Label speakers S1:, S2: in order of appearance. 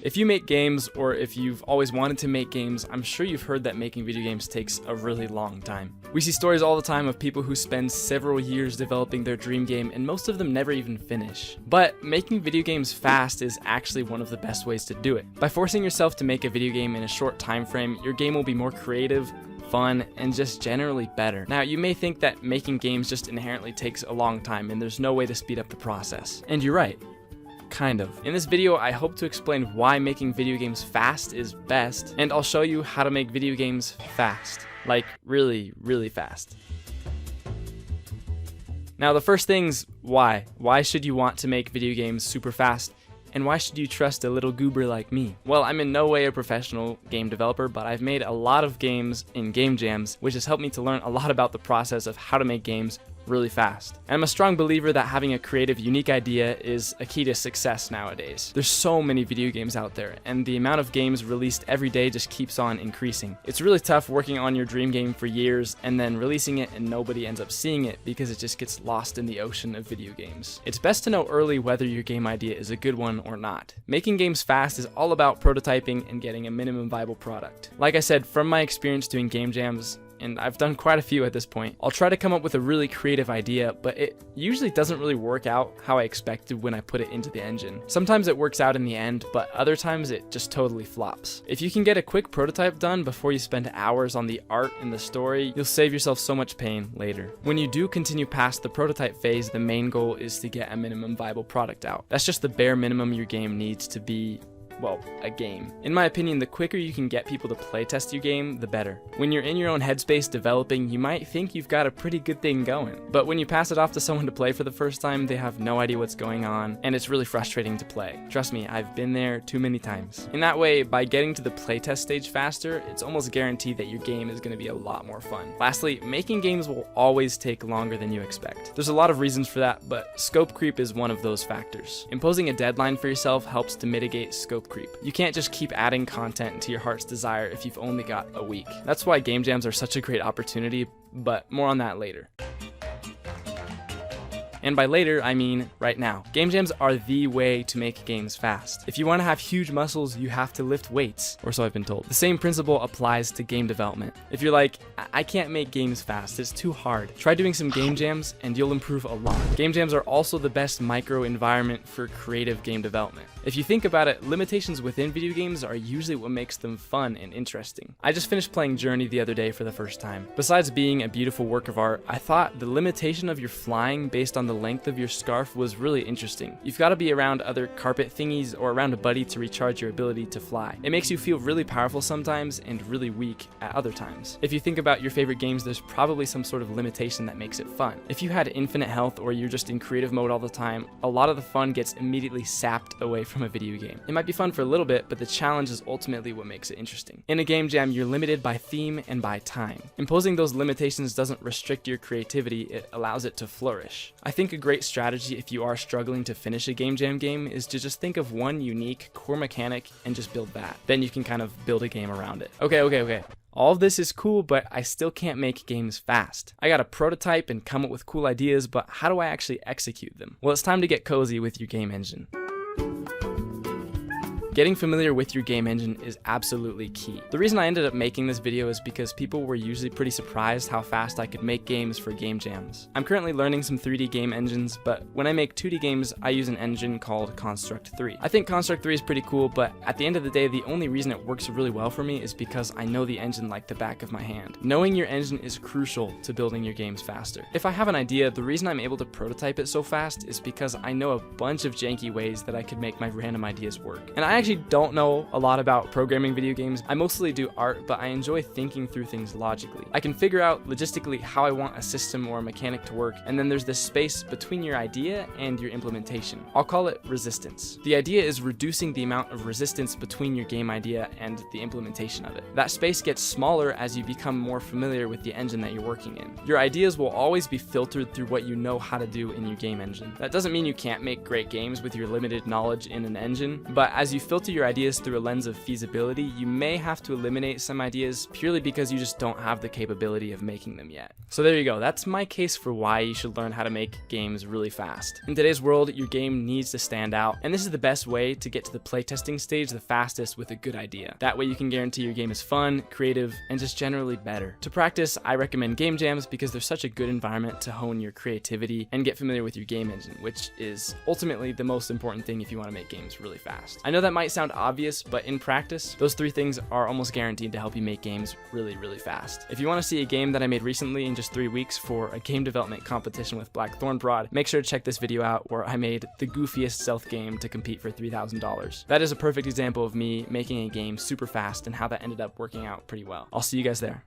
S1: If you make games, or if you've always wanted to make games, I'm sure you've heard that making video games takes a really long time. We see stories all the time of people who spend several years developing their dream game, and most of them never even finish. But making video games fast is actually one of the best ways to do it. By forcing yourself to make a video game in a short time frame, your game will be more creative, fun, and just generally better. Now, you may think that making games just inherently takes a long time and there's no way to speed up the process. And you're right. Kind of. In this video, I hope to explain why making video games fast is best, and I'll show you how to make video games fast. Like, really, really fast. Now, the first thing's why. Why should you want to make video games super fast? And why should you trust a little goober like me? Well, I'm in no way a professional game developer, but I've made a lot of games in game jams, which has helped me to learn a lot about the process of how to make games really fast. And I'm a strong believer that having a creative, unique idea is a key to success nowadays. There's so many video games out there, and the amount of games released every day just keeps on increasing. It's really tough working on your dream game for years and then releasing it and nobody ends up seeing it because it just gets lost in the ocean of video games. It's best to know early whether your game idea is a good one or not. Making games fast is all about prototyping and getting a minimum viable product. Like I said, from my experience doing game jams, and I've done quite a few at this point, I'll try to come up with a really creative idea, but it usually doesn't really work out how I expected when I put it into the engine. Sometimes it works out in the end, but other times it just totally flops. If you can get a quick prototype done before you spend hours on the art and the story, you'll save yourself so much pain later. When you do continue past the prototype phase, the main goal is to get a minimum viable product out. That's just the bare minimum your game needs to be, well, a game. In my opinion, the quicker you can get people to playtest your game, the better. When you're in your own headspace developing, you might think you've got a pretty good thing going. But when you pass it off to someone to play for the first time, they have no idea what's going on, and it's really frustrating to play. Trust me, I've been there too many times. In that way, by getting to the playtest stage faster, it's almost guaranteed that your game is going to be a lot more fun. Lastly, making games will always take longer than you expect. There's a lot of reasons for that, but scope creep is one of those factors. Imposing a deadline for yourself helps to mitigate scope creep. You can't just keep adding content to your heart's desire if you've only got a week. That's why game jams are such a great opportunity, but more on that later. And by later, I mean right now. Game jams are the way to make games fast. If you want to have huge muscles, you have to lift weights, or so I've been told. The same principle applies to game development. If you're like, I can't make games fast, it's too hard, try doing some game jams and you'll improve a lot. Game jams are also the best micro environment for creative game development. If you think about it, limitations within video games are usually what makes them fun and interesting. I just finished playing Journey the other day for the first time. Besides being a beautiful work of art, I thought the limitation of your flying based on the length of your scarf was really interesting. You've got to be around other carpet thingies or around a buddy to recharge your ability to fly. It makes you feel really powerful sometimes and really weak at other times. If you think about your favorite games, there's probably some sort of limitation that makes it fun. If you had infinite health or you're just in creative mode all the time, a lot of the fun gets immediately sapped away from a video game. It might be fun for a little bit, but the challenge is ultimately what makes it interesting. In a game jam, you're limited by theme and by time. Imposing those limitations doesn't restrict your creativity, it allows it to flourish. I think a great strategy if you are struggling to finish a game jam game is to just think of one unique core mechanic and just build that. Then you can kind of build a game around it. Okay. All of this is cool, but I still can't make games fast. I gotta prototype and come up with cool ideas, but how do I actually execute them? Well, it's time to get cozy with your game engine. Getting familiar with your game engine is absolutely key. The reason I ended up making this video is because people were usually pretty surprised how fast I could make games for game jams. I'm currently learning some 3D game engines, but when I make 2D games, I use an engine called Construct 3. I think Construct 3 is pretty cool, but at the end of the day, the only reason it works really well for me is because I know the engine like the back of my hand. Knowing your engine is crucial to building your games faster. If I have an idea, the reason I'm able to prototype it so fast is because I know a bunch of janky ways that I could make my random ideas work. And I actually don't know a lot about programming video games. I mostly do art, but I enjoy thinking through things logically. I can figure out logistically how I want a system or a mechanic to work, and then there's this space between your idea and your implementation. I'll call it resistance. The idea is reducing the amount of resistance between your game idea and the implementation of it. That space gets smaller as you become more familiar with the engine that you're working in. Your ideas will always be filtered through what you know how to do in your game engine. That doesn't mean you can't make great games with your limited knowledge in an engine, but as you filter filter your ideas through a lens of feasibility, you may have to eliminate some ideas purely because you just don't have the capability of making them yet. So there you go, that's my case for why you should learn how to make games really fast. In today's world, your game needs to stand out, and this is the best way to get to the playtesting stage the fastest with a good idea. That way you can guarantee your game is fun, creative, and just generally better. To practice, I recommend game jams because they're such a good environment to hone your creativity and get familiar with your game engine, which is ultimately the most important thing if you want to make games really fast. I know that might sound obvious, but in practice, those 3 things are almost guaranteed to help you make games really fast. If you want to see a game that I made recently in just 3 weeks for a game development competition with Blackthorn Broad, make sure to check this video out where I made the goofiest stealth game to compete for $3,000. That is a perfect example of me making a game super fast and how that ended up working out pretty well. I'll see you guys there.